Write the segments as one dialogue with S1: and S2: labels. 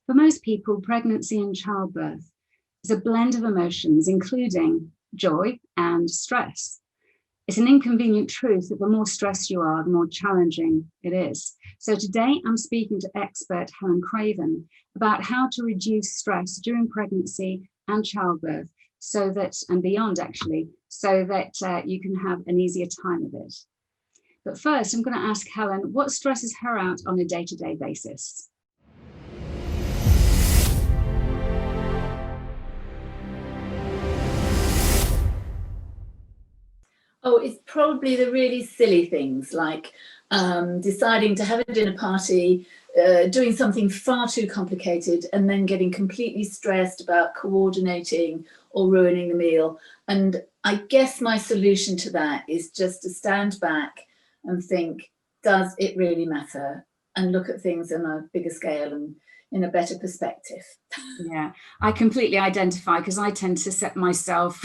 S1: For most people, pregnancy and childbirth is a blend of emotions, including joy and stress. It's an inconvenient truth that the more stressed you are, the more challenging it is. So today I'm speaking to expert Helen Craven about how to reduce stress during pregnancy and childbirth, so that, and beyond actually, so that you can have an easier time of it. But first, I'm going to ask Helen what stresses her out on a day-to-day basis.
S2: Oh, it's probably the really silly things like deciding to have a dinner party, doing something far too complicated, and then getting completely stressed about coordinating or ruining the meal. And I guess my solution to that is just to stand back and think, does it really matter? And look at things on a bigger scale and in a better perspective.
S1: Yeah, I completely identify, because I tend to set myself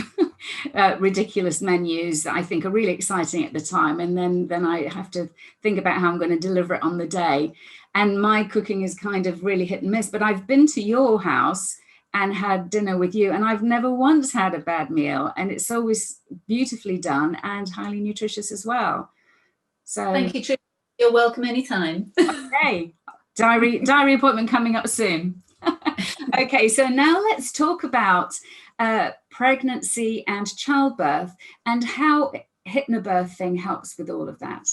S1: ridiculous menus that I think are really exciting at the time, and then I have to think about how I'm going to deliver it on the day. And my cooking is kind of really hit and miss, but I've been to your house and had dinner with you, and I've never once had a bad meal, and it's always beautifully done and highly nutritious as well. So
S2: thank you, Trish. You're welcome anytime.
S1: Okay, diary appointment coming up soon. Okay, so now let's talk about pregnancy and childbirth and how hypnobirthing helps with all of that.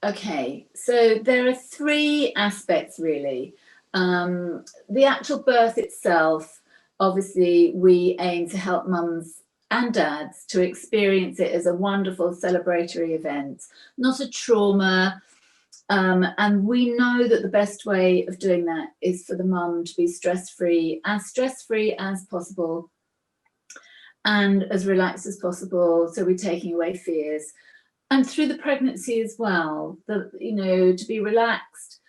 S2: Okay, so there are three aspects really. The actual birth itself, obviously we aim to help mums and dads to experience it as a wonderful celebratory event, not a trauma. And we know that the best way of doing that is for the mum to be stress-free as possible, and as relaxed as possible. So we're taking away fears. And through the pregnancy as well, to be relaxed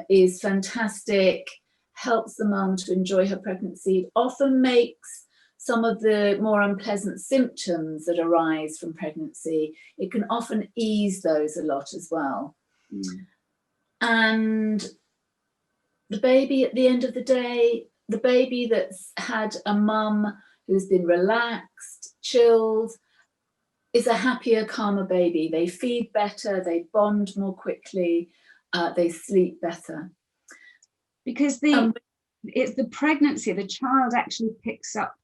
S2: is fantastic, helps the mum to enjoy her pregnancy. It often makes some of the more unpleasant symptoms that arise from pregnancy, it can often ease those a lot as well. And the baby, at the end of the day, the baby that's had a mum who's been relaxed, chilled, is a happier, calmer baby. They feed better, they bond more quickly, they sleep better.
S1: Because it's the pregnancy, the child actually picks up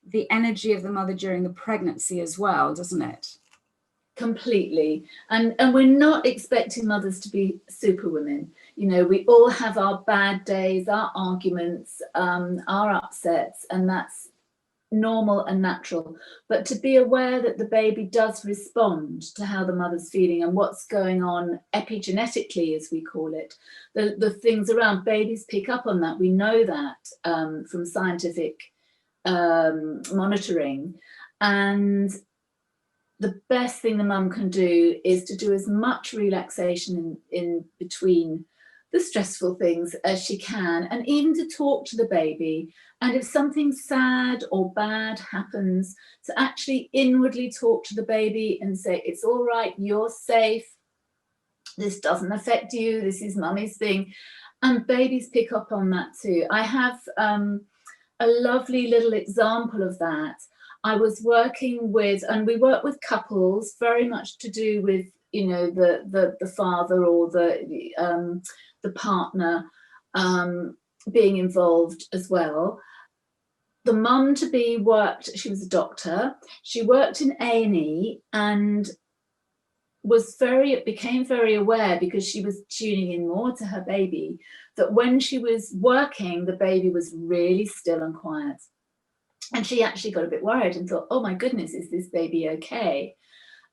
S1: the energy of the mother during the pregnancy as well, doesn't it?
S2: Completely. And we're not expecting mothers to be superwomen. You know, we all have our bad days, our arguments, our upsets, and that's normal and natural. But to be aware that the baby does respond to how the mother's feeling and what's going on epigenetically, as we call it, the things around, babies pick up on that. We know that from scientific monitoring. And the best thing the mum can do is to do as much relaxation in between the stressful things as she can, and even to talk to the baby. And if something sad or bad happens, to actually inwardly talk to the baby and say, it's all right, you're safe, this doesn't affect you, this is mummy's thing. And babies pick up on that too. I have a lovely little example of that. I was working with, and we work with couples, very much to do with, you know, the father or the partner being involved as well. The mum to be worked, she was a doctor, she worked in A&E and became very aware, because she was tuning in more to her baby, that when she was working, the baby was really still and quiet. And she actually got a bit worried and thought, oh my goodness, is this baby okay?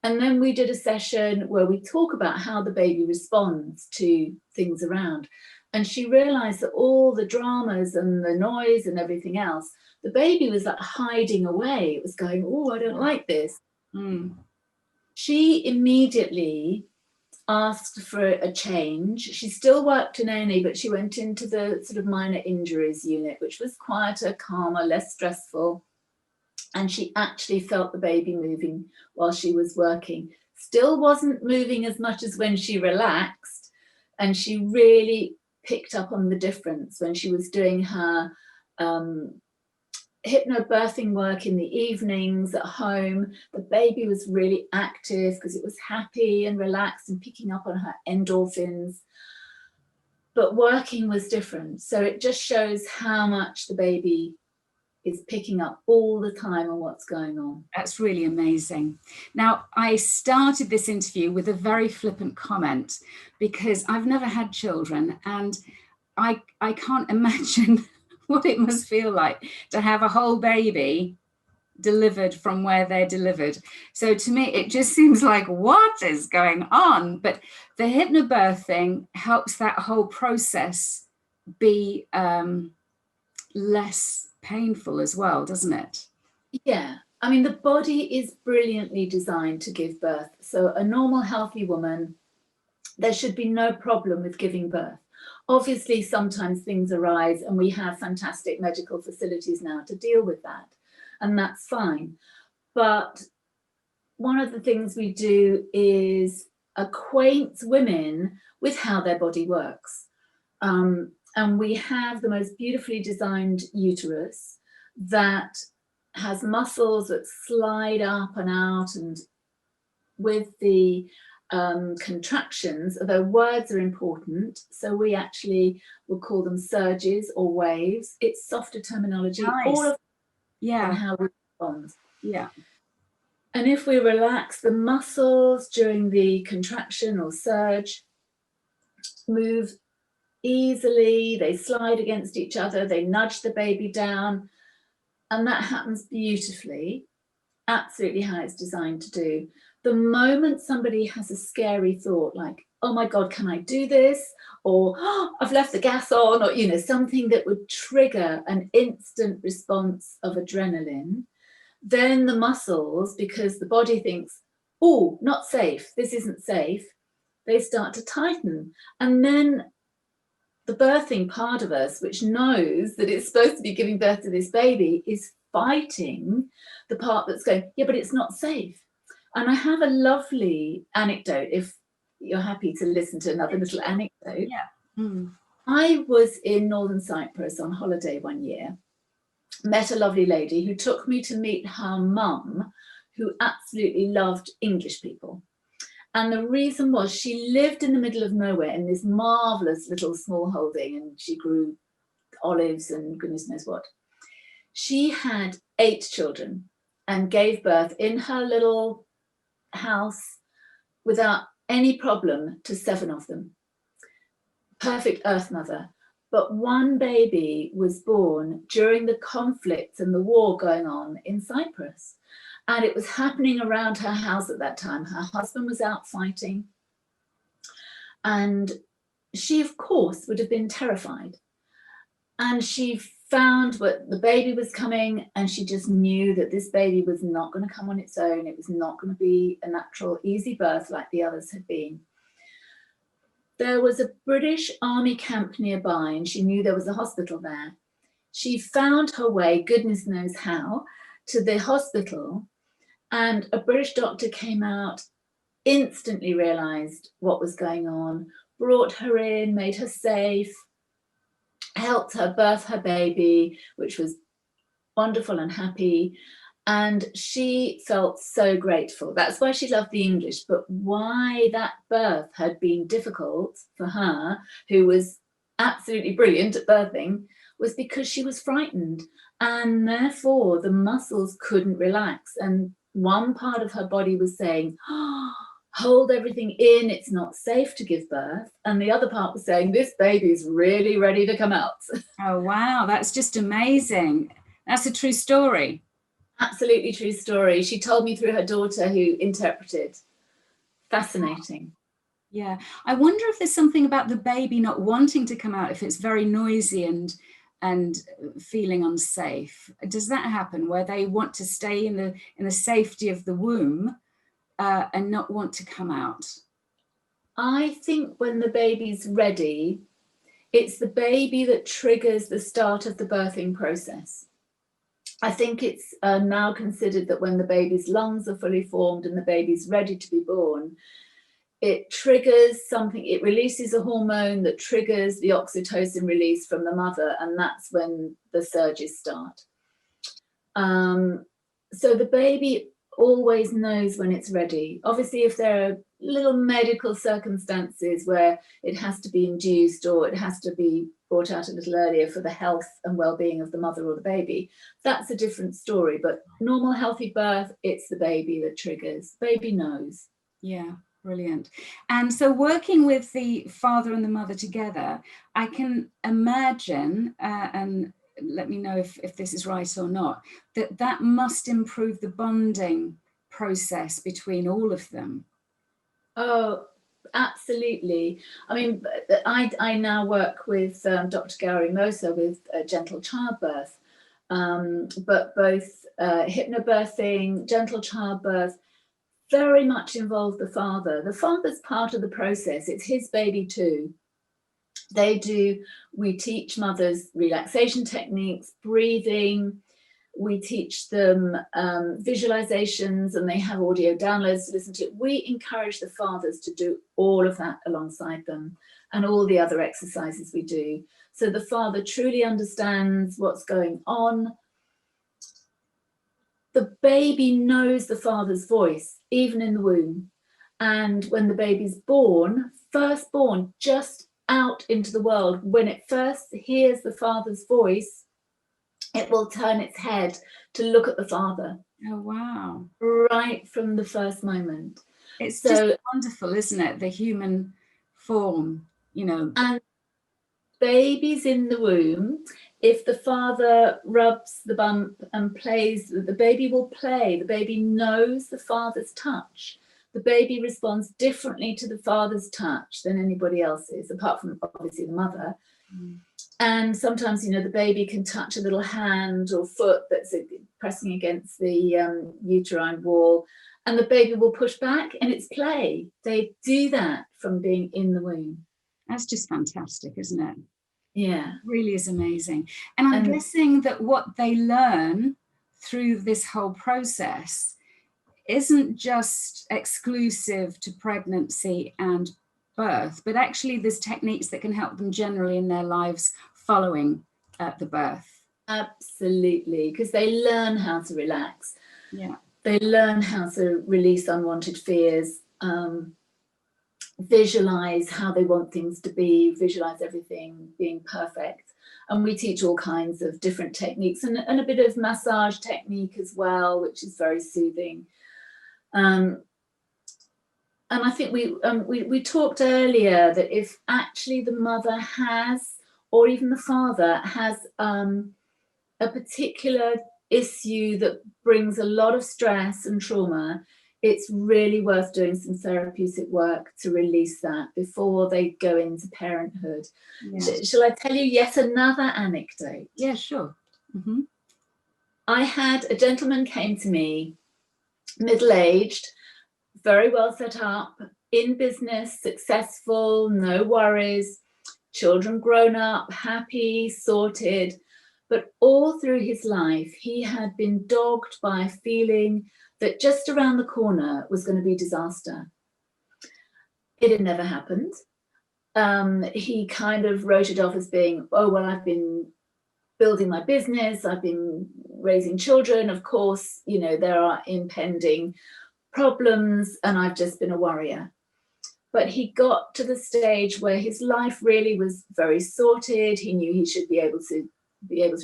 S2: And then we did a session where we talk about how the baby responds to things around. And she realized that all the dramas and the noise and everything else, the baby was like hiding away. It was going, oh, I don't like this. She immediately asked for a change. She still worked in A&E, but she went into the sort of minor injuries unit, which was quieter, calmer, less stressful. And she actually felt the baby moving while she was working. Still wasn't moving as much as when she relaxed. And she really picked up on the difference when she was doing her hypnobirthing work in the evenings at home. The baby was really active because it was happy and relaxed and picking up on her endorphins. But working was different. So it just shows how much the baby is picking up all the time on what's going on.
S1: That's really amazing. Now, I started this interview with a very flippant comment because I've never had children, and I can't imagine what it must feel like to have a whole baby delivered from where they're delivered. So to me, it just seems like, what is going on? But the hypnobirthing helps that whole process be less painful as well, doesn't it?
S2: Yeah. I mean, the body is brilliantly designed to give birth. So a normal, healthy woman, there should be no problem with giving birth. Obviously, sometimes things arise, and we have fantastic medical facilities now to deal with that, and that's fine. But one of the things we do is acquaint women with how their body works. And we have the most beautifully designed uterus that has muscles that slide up and out, and with the contractions, although words are important, so we actually will call them surges or waves. It's softer terminology.
S1: Nice.
S2: All of
S1: Yeah.
S2: and how we respond.
S1: Yeah.
S2: And if we relax the muscles during the contraction or surge, move easily, they slide against each other, they nudge the baby down, and that happens beautifully, absolutely how it's designed to do. The moment somebody has a scary thought like, oh my God, can I do this? Or oh, I've left the gas on, or, you know, something that would trigger an instant response of adrenaline, then the muscles, because the body thinks, oh, not safe, this isn't safe, they start to tighten. And then the birthing part of us, which knows that it's supposed to be giving birth to this baby, is fighting the part that's going, yeah, but it's not safe. And I have a lovely anecdote, if you're happy to listen to another little anecdote.
S1: Yeah. Mm.
S2: I was in Northern Cyprus on holiday one year, met a lovely lady who took me to meet her mum, who absolutely loved English people. And the reason was she lived in the middle of nowhere in this marvelous little small holding, and she grew olives and goodness knows what. She had 8 children and gave birth in her little house without any problem to 7 of them. Perfect earth mother. But one baby was born during the conflict and the war going on in Cyprus. And it was happening around her house at that time. Her husband was out fighting. And she, of course, would have been terrified. And she found what the baby was coming, and she just knew that this baby was not going to come on its own. It was not going to be a natural, easy birth like the others had been. There was a British army camp nearby, and she knew there was a hospital there. She found her way, goodness knows how, to the hospital, and a British doctor came out, instantly realised what was going on, brought her in, made her safe, helped her birth her baby, which was wonderful and happy. And she felt so grateful. That's why she loved the English. But why that birth had been difficult for her, who was absolutely brilliant at birthing, was because she was frightened. And therefore, the muscles couldn't relax. And one part of her body was saying, oh, hold everything in, it's not safe to give birth. And the other part was saying, this baby's really ready to come out.
S1: Oh, wow. That's just amazing. That's a true story.
S2: Absolutely true story. She told me through her daughter, who interpreted. Fascinating.
S1: Yeah. I wonder if there's something about the baby not wanting to come out if it's very noisy and feeling unsafe. Does that happen where they want to stay in the safety of the womb and not want to come out?
S2: I think when the baby's ready, it's the baby that triggers the start of the birthing process. I think it's now considered that when the baby's lungs are fully formed and the baby's ready to be born, it triggers something, it releases a hormone that triggers the oxytocin release from the mother, and that's when the surges start. So the baby always knows when it's ready. Obviously, if there are little medical circumstances where it has to be induced or it has to be brought out a little earlier for the health and well-being of the mother or the baby, that's a different story. But normal healthy birth, it's the baby that triggers. Baby knows.
S1: Yeah, brilliant. And so working with the father and the mother together, I can imagine, and let me know if this is right or not, that must improve the bonding process between all of them.
S2: Oh, absolutely. I mean, I now work with Dr. Gary Moser with gentle childbirth, but both hypnobirthing, gentle childbirth, very much involve the father. The father's part of the process. It's his baby too. We teach mothers relaxation techniques, breathing. We teach them visualizations, and they have audio downloads to listen to. We encourage the fathers to do all of that alongside them, and all the other exercises we do. So the father truly understands what's going on. The baby knows the father's voice, even in the womb. And when the baby's born, first born, just out into the world, when it first hears the father's voice, it will turn its head to look at the father.
S1: Oh, wow.
S2: Right from the first moment.
S1: It's just wonderful, isn't it? The human form, you know.
S2: And babies in the womb, if the father rubs the bump and plays, the baby will play. The baby knows the father's touch. The baby responds differently to the father's touch than anybody else's, apart from obviously the mother. And sometimes, you know, the baby can touch a little hand or foot that's pressing against the uterine wall, and the baby will push back, and it's play. They do that from being in the womb.
S1: That's just fantastic, isn't it?
S2: Yeah.
S1: It really is amazing. And I'm guessing that what they learn through this whole process isn't just exclusive to pregnancy and birth, but actually there's techniques that can help them generally in their lives following the birth.
S2: Absolutely, because they learn how to relax.
S1: Yeah.
S2: They learn how to release unwanted fears, visualize how they want things to be, visualize everything being perfect. And we teach all kinds of different techniques, and a bit of massage technique as well, which is very soothing. And I think we talked earlier that if actually the mother has, or even the father has, a particular issue that brings a lot of stress and trauma, it's really worth doing some therapeutic work to release that before they go into parenthood. Yeah. Shall I tell you yet another anecdote?
S1: Yeah, sure. Mm-hmm.
S2: I had a gentleman came to me, middle-aged, very well set up, in business, successful, no worries, children grown up, happy, sorted. But all through his life, he had been dogged by a feeling that just around the corner was going to be disaster. It had never happened. He kind of wrote it off as being, oh, well, I've been building my business, I've been raising children, of course, you know, there are impending problems, and I've just been a worrier. But he got to the stage where his life really was very sorted. He knew he should be able to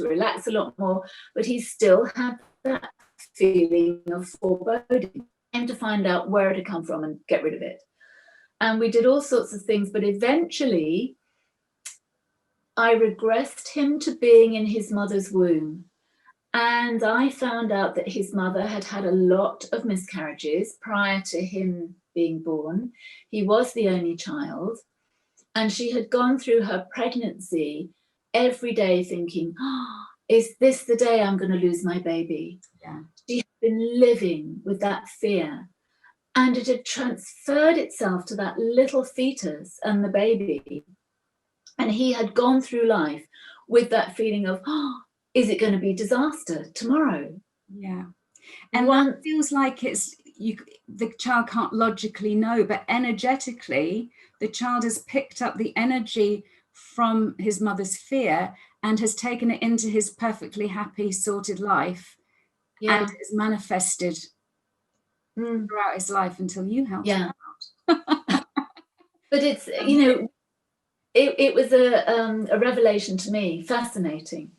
S2: relax a lot more, but he still had that feeling of foreboding, and to find out where it had come from and get rid of it. And we did all sorts of things, but eventually I regressed him to being in his mother's womb. And I found out that his mother had had a lot of miscarriages prior to him being born. He was the only child, and she had gone through her pregnancy every day thinking, oh, is this the day I'm going to lose my baby?
S1: Yeah.
S2: She had been living with that fear, and it had transferred itself to that little fetus and the baby. And he had gone through life with that feeling of, oh, is it going to be disaster tomorrow?
S1: Yeah. And that feels like it's, the child can't logically know, but energetically, the child has picked up the energy from his mother's fear and has taken it into his perfectly happy, sorted life, and has manifested throughout his life until you helped him out.
S2: But it's, you know, it was a revelation to me, fascinating.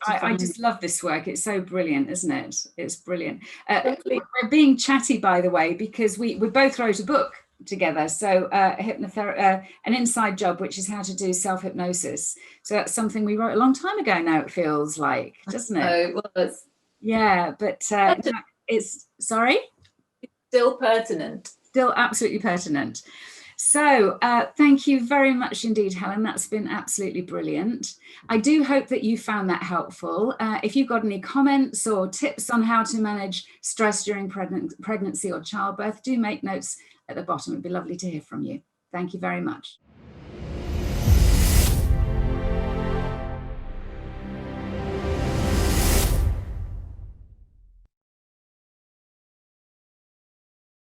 S1: I just love this work. It's so brilliant, isn't it? It's brilliant. We're being chatty, by the way, because we both wrote a book together. So an inside job, which is how to do self-hypnosis. So that's something we wrote a long time ago now, it feels like, doesn't it?
S2: Oh, it was.
S1: Yeah, but it's, sorry?
S2: Still pertinent.
S1: Still absolutely pertinent. So thank you very much indeed, Helen. That's been absolutely brilliant. I do hope that you found that helpful. If you've got any comments or tips on how to manage stress during pregnancy or childbirth, do make notes at the bottom. It'd be lovely to hear from you. Thank you very much.